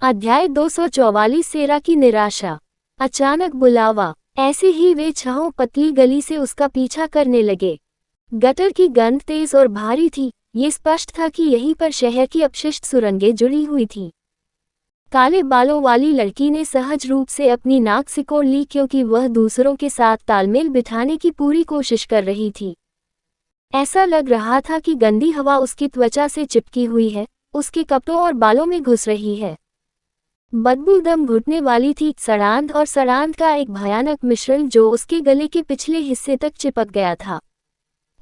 अध्याय 244 सेरा की निराशा। अचानक बुलावा। ऐसे ही वे छहों पतली गली से उसका पीछा करने लगे। गटर की गंध तेज और भारी थी। ये स्पष्ट था कि यहीं पर शहर की अपशिष्ट सुरंगें जुड़ी हुई थीं। काले बालों वाली लड़की ने सहज रूप से अपनी नाक सिकोड़ ली क्योंकि वह दूसरों के साथ तालमेल बिठाने की पूरी कोशिश कर रही थी। ऐसा लग रहा था कि गंदी हवा उसकी त्वचा से चिपकी हुई है, उसके कपड़ों और बालों में घुस रही है। बदबू दम घुटने वाली थी, सड़ांध और सड़ांध का एक भयानक मिश्रण जो उसके गले के पिछले हिस्से तक चिपक गया था।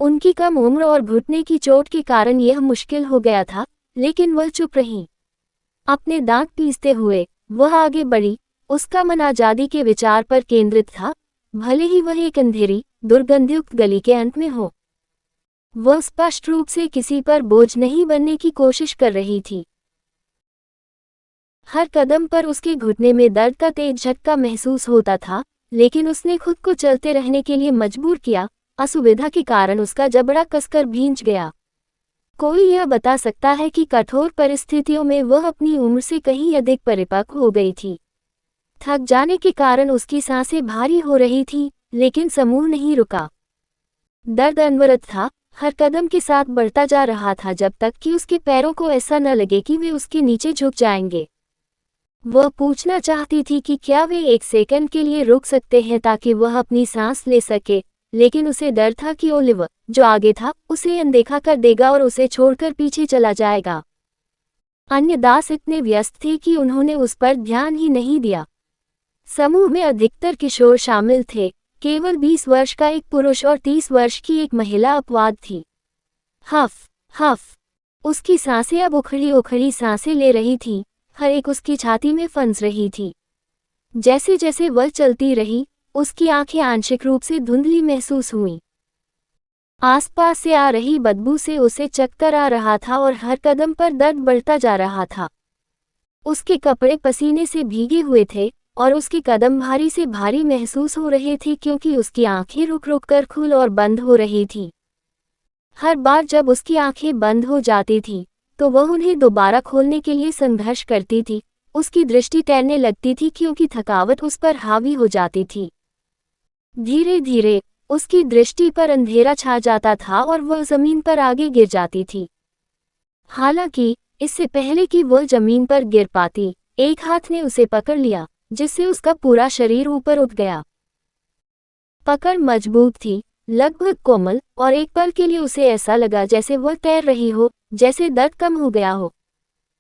उनकी कम उम्र और घुटने की चोट के कारण यह मुश्किल हो गया था, लेकिन वह चुप रही। अपने दांत पीसते हुए वह आगे बढ़ी। उसका मन आजादी के विचार पर केंद्रित था, भले ही वह एक अंधेरी, दुर्गंधयुक्त गली के अंत में हो। वह स्पष्ट रूप से किसी पर बोझ नहीं बनने की कोशिश कर रही थी। हर कदम पर उसके घुटने में दर्द का तेज झटका महसूस होता था, लेकिन उसने खुद को चलते रहने के लिए मजबूर किया। असुविधा के कारण उसका जबड़ा कसकर भींच गया। कोई यह बता सकता है कि कठोर परिस्थितियों में वह अपनी उम्र से कहीं अधिक परिपक्व हो गई थी। थक जाने के कारण उसकी सांसें भारी हो रही थी, लेकिन समूह नहीं रुका। दर्द अनवरत था, हर कदम के साथ बढ़ता जा रहा था जब तक कि उसके पैरों को ऐसा न लगे कि वे उसके नीचे झुक जाएंगे। वह पूछना चाहती थी कि क्या वे एक सेकंड के लिए रुक सकते हैं ताकि वह अपनी सांस ले सके, लेकिन उसे डर था कि ओलिवर, जो आगे था, उसे अनदेखा कर देगा और उसे छोड़कर पीछे चला जाएगा। अन्य दास इतने व्यस्त थे कि उन्होंने उस पर ध्यान ही नहीं दिया। समूह में अधिकतर किशोर शामिल थे, केवल 20 वर्ष का एक पुरुष और 30 वर्ष की एक महिला अपवाद थी। हफ हफ, उसकी सांसें अब उखड़ी उखड़ी सांसें ले रही थीं, हर एक उसकी छाती में फंस रही थी। जैसे जैसे वह चलती रही, उसकी आंखें आंशिक रूप से धुंधली महसूस हुईं। आसपास से आ रही बदबू से उसे चक्कर आ रहा था और हर कदम पर दर्द बढ़ता जा रहा था। उसके कपड़े पसीने से भीगे हुए थे और उसके कदम भारी से भारी महसूस हो रहे थे क्योंकि उसकी आंखें रुक रुक कर खुल और बंद हो रही थीं। हर बार जब उसकी आंखें बंद हो जाती थीं, तो वह उन्हें दोबारा खोलने के लिए संघर्ष करती थी। उसकी दृष्टि तैरने लगती थी क्योंकि थकावट उस पर हावी हो जाती थी। धीरे धीरे उसकी दृष्टि पर अंधेरा छा जाता था और वह जमीन पर आगे गिर जाती थी। हालांकि इससे पहले कि वह जमीन पर गिर पाती, एक हाथ ने उसे पकड़ लिया, जिससे उसका पूरा शरीर ऊपर उठ गया। पकड़ मजबूत थी, लगभग कोमल, और एक पल के लिए उसे ऐसा लगा जैसे वह तैर रही हो, जैसे दर्द कम हो गया हो।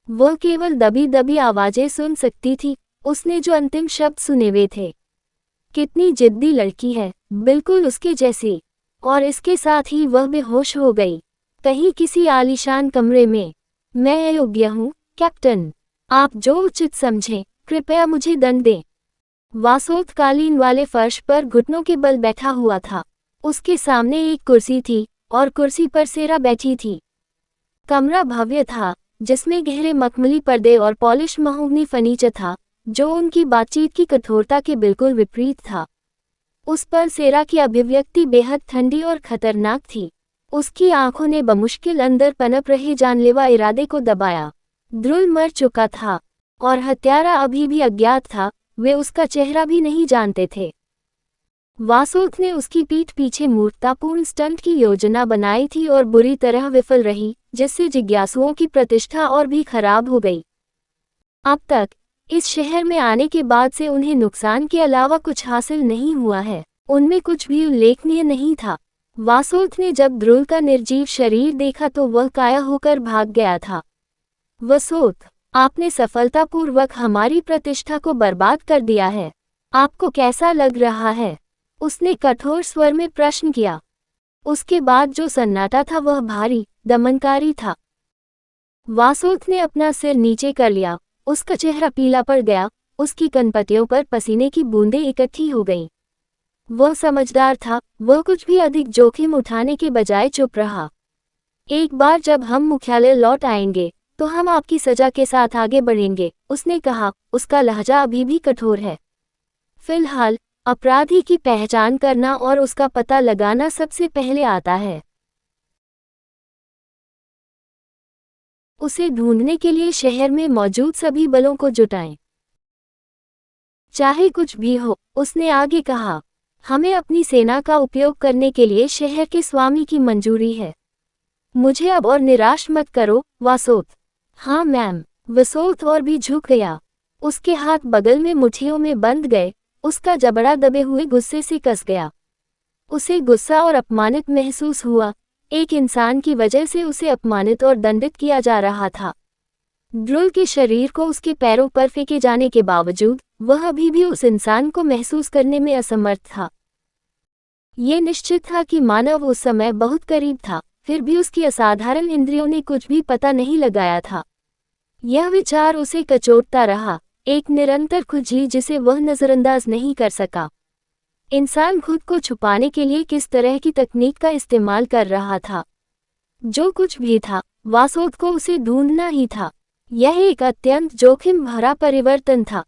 वह केवल दबी दबी आवाजें सुन सकती थी, उसने जो अंतिम शब्द सुने वे थे, कितनी जिद्दी लड़की है, बिल्कुल उसके जैसी। और इसके साथ ही वह बेहोश हो गई, कहीं किसी आलीशान कमरे में। मैं अयोग्य हूँ, कैप्टन। आप जो उचित समझें, कृपया मुझे दंड दें। वासोत्कालीन वाले फर्श पर घुटनों के बल बैठा हुआ था। उसके सामने एक कुर्सी थी और कुर्सी पर सेरा बैठी थी। कमरा भव्य था, जिसमें गहरे मखमली पर्दे और पॉलिश महोगनी फर्नीचर था, जो उनकी बातचीत की कठोरता के बिल्कुल विपरीत था। उस पर सेरा की अभिव्यक्ति बेहद ठंडी और खतरनाक थी। उसकी आंखों ने बमुश्किल अंदर पनप रहे जानलेवा इरादे को दबाया। ध्रुल मर चुका था और हत्यारा अभी भी अज्ञात था, वे उसका चेहरा भी नहीं जानते थे। वासोत ने उसकी पीठ पीछे मूर्खतापूर्ण स्टंट की योजना बनाई थी और बुरी तरह विफल रही, जिससे जिज्ञासुओं की प्रतिष्ठा और भी खराब हो गई। अब तक इस शहर में आने के बाद से उन्हें नुकसान के अलावा कुछ हासिल नहीं हुआ है, उनमें कुछ भी उल्लेखनीय नहीं था। वासोत ने जब ध्रुल का निर्जीव शरीर देखा तो वह काया होकर भाग गया था। वासोत, आपने सफलतापूर्वक हमारी प्रतिष्ठा को बर्बाद कर दिया है। आपको कैसा लग रहा है? उसने कठोर स्वर में प्रश्न किया। उसके बाद जो सन्नाटा था वह भारी, दमनकारी था। वासोत ने अपना सिर नीचे कर लिया, उसका चेहरा पीला पड़ गया, उसकी कनपटियों पर पसीने की बूंदें इकट्ठी हो गईं। वह समझदार था, वह कुछ भी अधिक जोखिम उठाने के बजाय चुप रहा। एक बार जब हम मुख्यालय लौट आएंगे, तो हम आपकी सजा के साथ आगे बढ़ेंगे, उसने कहा। उसका लहजा अभी भी कठोर है। फिलहाल अपराधी की पहचान करना और उसका पता लगाना सबसे पहले आता है। उसे ढूंढने के लिए शहर में मौजूद सभी बलों को जुटाएं। चाहे कुछ भी हो, उसने आगे कहा, हमें अपनी सेना का उपयोग करने के लिए शहर के स्वामी की मंजूरी है। मुझे अब और निराश मत करो, वासोत। हाँ मैम। वसोत और भी झुक गया। उसके हाथ बगल में मुट्ठियों में बंध गए, उसका जबड़ा दबे हुए गुस्से से कस गया। उसे गुस्सा और अपमानित महसूस हुआ। एक इंसान की वजह से उसे अपमानित और दंडित किया जा रहा था। ड्रुल के शरीर को उसके पैरों पर फेंके जाने के बावजूद वह अभी भी उस इंसान को महसूस करने में असमर्थ था। ये निश्चित था कि मानव उस समय बहुत करीब था, फिर भी उसकी असाधारण इंद्रियों ने कुछ भी पता नहीं लगाया था। यह विचार उसे कचोटता रहा, एक निरंतर खुजली जिसे वह नजरअंदाज नहीं कर सका। इंसान खुद को छुपाने के लिए किस तरह की तकनीक का इस्तेमाल कर रहा था। जो कुछ भी था, वासोद को उसे ढूंढना ही था। यह एक अत्यंत जोखिम भरा परिवर्तन था।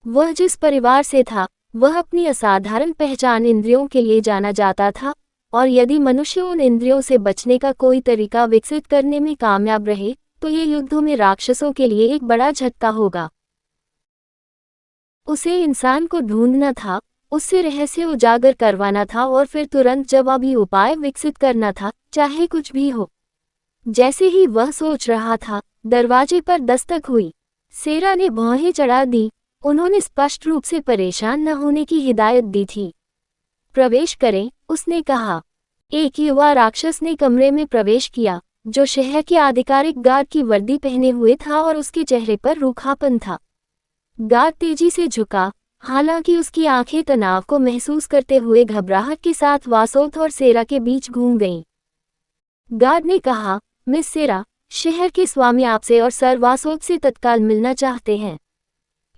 वह जिस परिवार से था, वह अपनी असाधारण पहचान इंद्रियों के लिए जाना जाता था, और यदि मनुष्य उन इंद्रियों से बचने का कोई तरीका विकसित करने में कामयाब रहे, तो ये युद्धों में राक्षसों के लिए एक बड़ा झटका होगा। उसे इंसान को ढूंढना था, उससे रहस्य उजागर करवाना था और फिर तुरंत जवाबी उपाय विकसित करना था, चाहे कुछ भी हो। जैसे ही वह सोच रहा था, दरवाजे पर दस्तक हुई। सेरा ने भौहें चढ़ा दी। उन्होंने स्पष्ट रूप से परेशान न होने की हिदायत दी थी। प्रवेश करें, उसने कहा। एक युवा राक्षस ने कमरे में प्रवेश किया, जो शहर के आधिकारिक गार्ड की वर्दी पहने हुए था और उसके चेहरे पर रूखापन था। गार्ड तेजी से झुका, हालांकि उसकी आंखें तनाव को महसूस करते हुए घबराहट के साथ वासोत और सेरा के बीच घूम गईं। गार्ड ने कहा, मिस सेरा, शहर के स्वामी आपसे और सर वासोत से तत्काल मिलना चाहते हैं।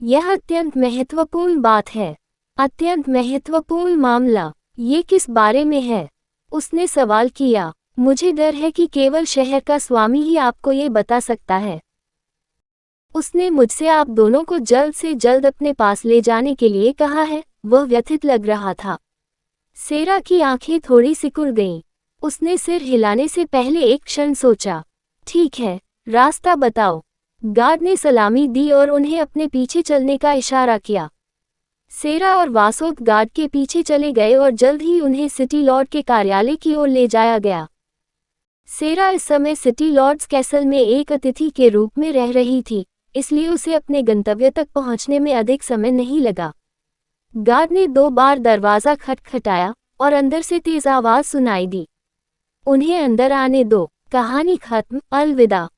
यह अत्यंत महत्वपूर्ण बात है। अत्यंत महत्वपूर्ण मामला। ये किस बारे में है? उसने सवाल किया। मुझे डर है कि केवल शहर का स्वामी ही आपको ये बता सकता है। उसने मुझसे आप दोनों को जल्द से जल्द अपने पास ले जाने के लिए कहा है। वह व्यथित लग रहा था। सेरा की आंखें थोड़ी सिकुड़ गईं। उसने सिर हिलाने से पहले एक क्षण सोचा। ठीक है, रास्ता बताओ। गार्ड ने सलामी दी और उन्हें अपने पीछे चलने का इशारा किया। सेरा और वासोत गार्ड के पीछे चले गए और जल्द ही उन्हें सिटी लॉर्ड के कार्यालय की ओर ले जाया गया। सेरा इस समय सिटी लॉर्ड्स कैसल में एक अतिथि के रूप में रह रही थी, इसलिए उसे अपने गंतव्य तक पहुंचने में अधिक समय नहीं लगा। गार्ड ने 2 बार दरवाज़ा खटखटाया और अंदर से तेज आवाज़ सुनाई दी। उन्हें अंदर आने दो। कहानी खत्म। अलविदा।